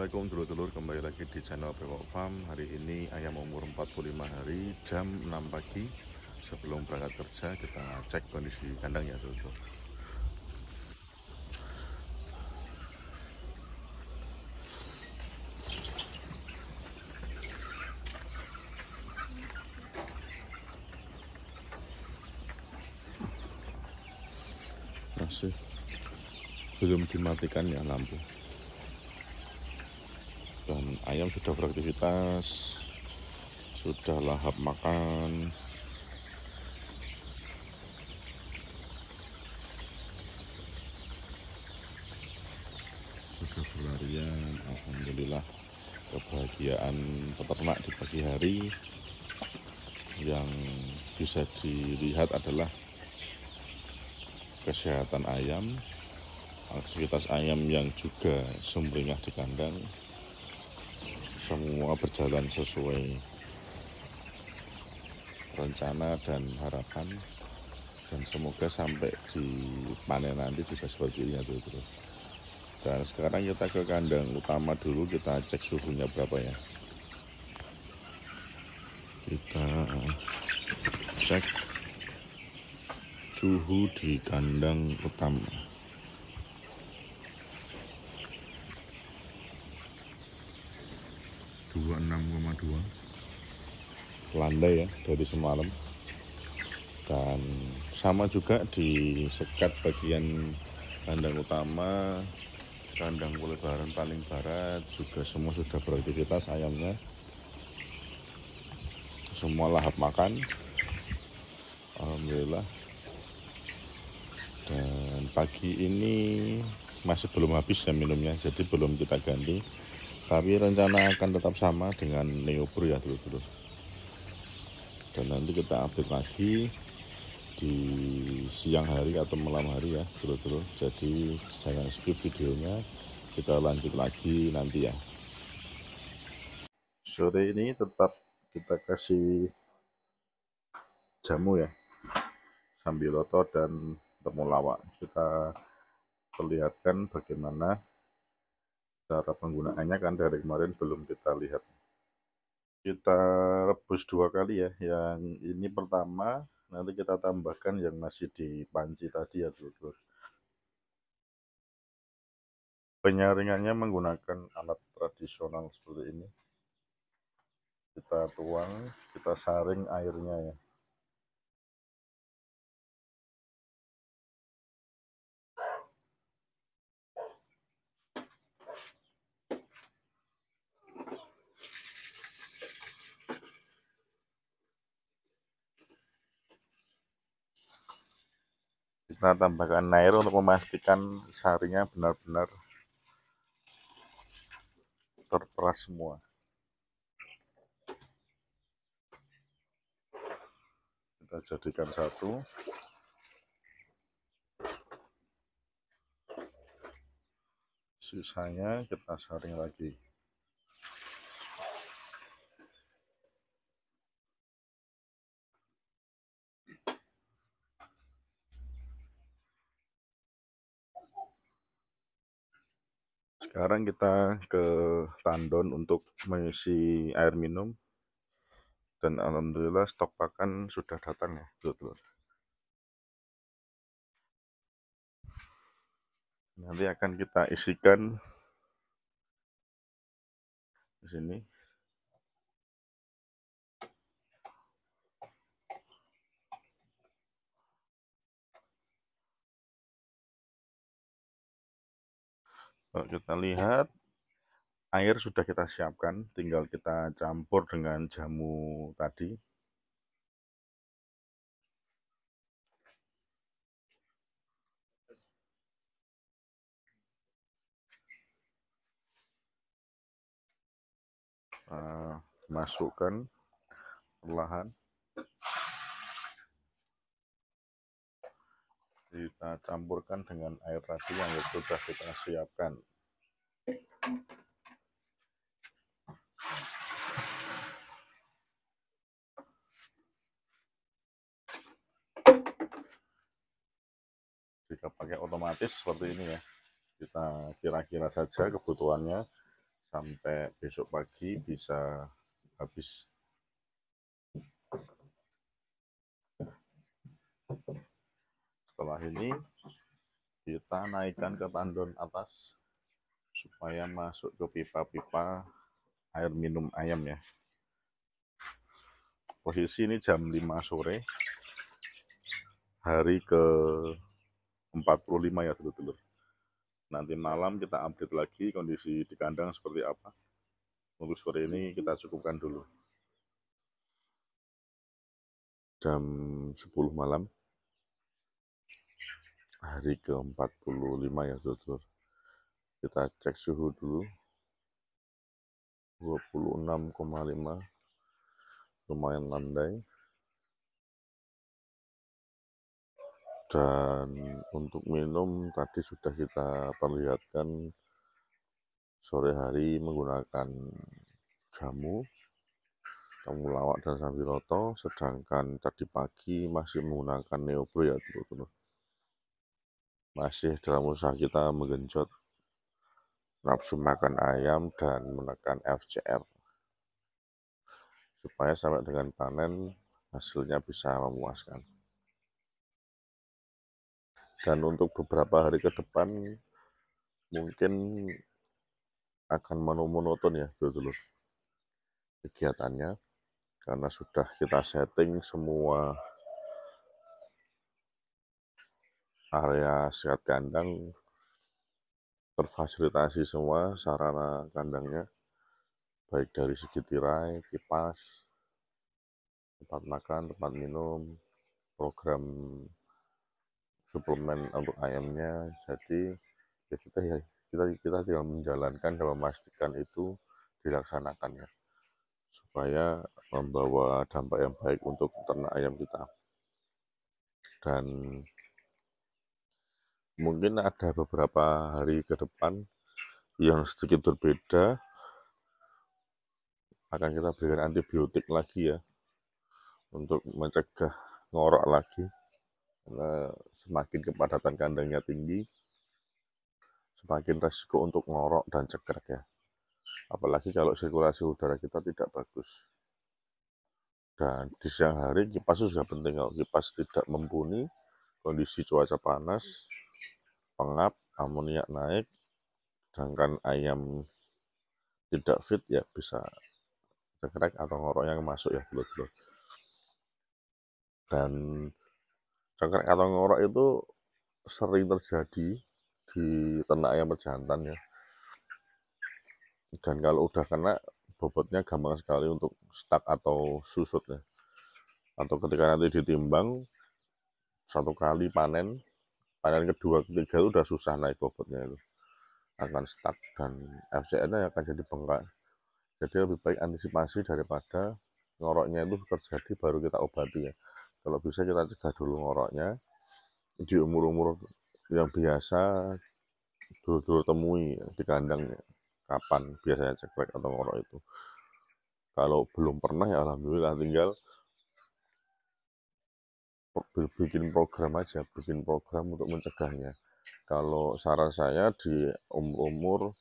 Assalamualaikum dulur-dulur, kembali lagi di channel Bewok Farm. Hari ini ayam umur 45 hari, jam 6 pagi. Sebelum berangkat kerja kita cek kondisi kandang ya dulur-dulur. Masih belum dimatikan ya lampu. Dan ayam sudah beraktivitas, sudah lahap makan. Sudah berlarian, alhamdulillah. Kebahagiaan peternak di pagi hari yang bisa dilihat adalah kesehatan ayam, aktivitas ayam yang juga sumringah di kandang, semua berjalan sesuai rencana dan harapan, dan semoga sampai di panen nanti juga seperti ini dulu. Dan sekarang kita ke kandang utama dulu, kita cek suhunya berapa ya. Kita cek suhu di kandang utama. 26,2 landai ya dari semalam. Dan sama juga di sekat bagian kandang utama, kandang pelebaran paling barat juga semua sudah beraktivitas ayamnya. Semua lahap makan, alhamdulillah. Dan pagi ini masih belum habis ya minumnya, jadi belum kita ganti. Tapi rencana akan tetap sama dengan Neopro ya dulu. Dan nanti kita update lagi di siang hari atau malam hari ya dulu. Jadi jangan skip videonya, kita lanjut lagi nanti ya. Sore ini tetap kita kasih jamu ya, sambiloto dan temulawak. Kita perlihatkan bagaimana cara penggunaannya, kan dari kemarin belum kita lihat. Kita rebus 2 kali ya, yang ini pertama, nanti kita tambahkan yang masih di panci tadi ya dulu. Penyaringannya menggunakan alat tradisional seperti ini. Kita tuang, kita saring airnya ya. Kita tambahkan air untuk memastikan saringnya benar-benar terperas semua. Kita jadikan satu. Sisanya kita saring lagi. Sekarang kita ke tandon untuk mengisi air minum. Dan alhamdulillah stok pakan sudah datang ya, dulur. Nanti akan kita isikan di sini. Kalau kita lihat, air sudah kita siapkan, tinggal kita campur dengan jamu tadi. Masukkan perlahan. Kita campurkan dengan air tadi yang sudah kita siapkan. Jika pakai otomatis seperti ini ya, kita kira-kira saja kebutuhannya sampai besok pagi bisa habis. Setelah ini kita naikkan ke tandon atas supaya masuk ke pipa-pipa air minum ayam ya. Posisi ini jam 5 sore, hari ke 45 ya dulur-dulur. Nanti malam kita update lagi kondisi di kandang seperti apa. Untuk sore ini kita cukupkan dulu. Jam 10 malam, hari ke 45 ya dulur-dulur. Kita cek suhu dulu. 26,5, lumayan landai. Dan untuk minum tadi sudah kita perlihatkan sore hari menggunakan jamu, temulawak dan sambiloto, sedangkan tadi pagi masih menggunakan neopro ya dulur-dulur. Masih dalam usaha kita menggenjot nafsu makan ayam dan menekan FCR supaya sampai dengan panen hasilnya bisa memuaskan. Dan untuk beberapa hari ke depan mungkin akan monoton ya dulur-dulur kegiatannya, karena sudah kita setting semua area sekat kandang, terfasilitasi semua sarana kandangnya, baik dari segi tirai, kipas, tempat makan, tempat minum, program suplemen untuk ayamnya. Jadi ya kita tinggal menjalankan dan memastikan itu dilaksanakan ya, supaya membawa dampak yang baik untuk ternak ayam kita. Dan mungkin ada beberapa hari ke depan yang sedikit berbeda, akan kita berikan antibiotik lagi ya, untuk mencegah ngorok lagi. Karena semakin kepadatan kandangnya tinggi, semakin resiko untuk ngorok dan cekrek ya. Apalagi kalau sirkulasi udara kita tidak bagus. Dan di siang hari kipas juga penting. Kalau kipas tidak mumpuni, kondisi cuaca panas, pengap, amoniak naik, sedangkan ayam tidak fit ya bisa cekrek atau ngorok yang masuk ya dulur-dulur. Dan cekrek atau ngorok itu sering terjadi di ternak ayam pejantan ya. Dan kalau udah kena, bobotnya gampang sekali untuk stuck atau susut ya. Atau ketika nanti ditimbang, satu kali panen kedua, ketiga itu udah susah naik bobotnya itu. Akan stuck dan FCN-nya akan jadi bengkak. Jadi lebih baik antisipasi daripada ngoroknya itu terjadi baru kita obati ya. Kalau bisa kita cegah dulu ngoroknya. Di umur-umur yang biasa, dulu temui di kandang kapan biasanya cekrek atau ngorok itu. Kalau belum pernah ya alhamdulillah, tinggal bikin program aja, bikin program untuk mencegahnya. Kalau saran saya di umur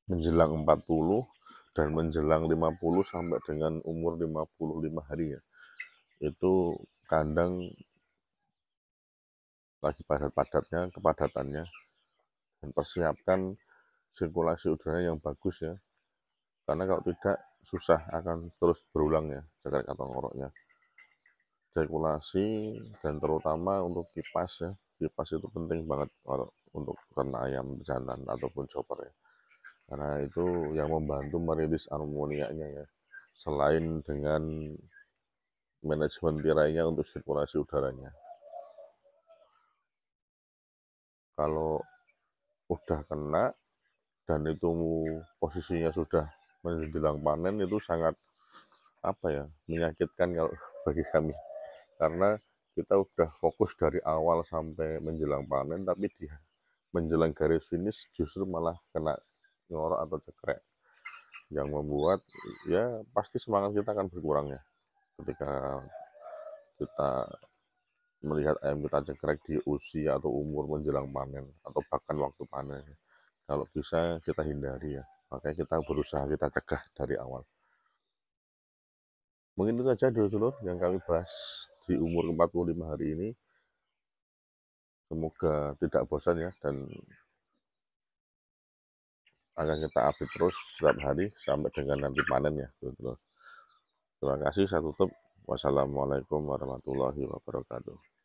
menjelang 40 dan menjelang 50 sampai dengan umur 55 hari ya, itu kandang lagi padat-padatnya, kepadatannya, dan persiapkan sirkulasi udara yang bagus ya, karena kalau tidak susah akan terus berulang ya cekrek atau ngoroknya. Sirkulasi dan terutama untuk kipas ya, kipas itu penting banget kalau untuk ternak ayam jantan ataupun chopper ya, karena itu yang membantu merilis amoniaknya ya, selain dengan manajemen tirainya untuk sirkulasi udaranya. Kalau udah kena dan itu posisinya sudah menjelang panen, itu sangat menyakitkan kalau bagi kami, karena kita udah fokus dari awal sampai menjelang panen, tapi di menjelang garis finish justru malah kena ngorok atau cekrek, yang membuat ya pasti semangat kita akan berkurang ya ketika kita melihat ayam kita cekrek di usia atau umur menjelang panen atau bahkan waktu panen. Kalau bisa kita hindari ya. Makanya kita berusaha kita cegah dari awal. Mungkin itu saja dulu yang kami bahas di umur 45 hari ini. Semoga tidak bosan ya, dan akan kita update terus setiap hari sampai dengan nanti panen ya. Terima kasih, saya tutup. Wassalamualaikum warahmatullahi wabarakatuh.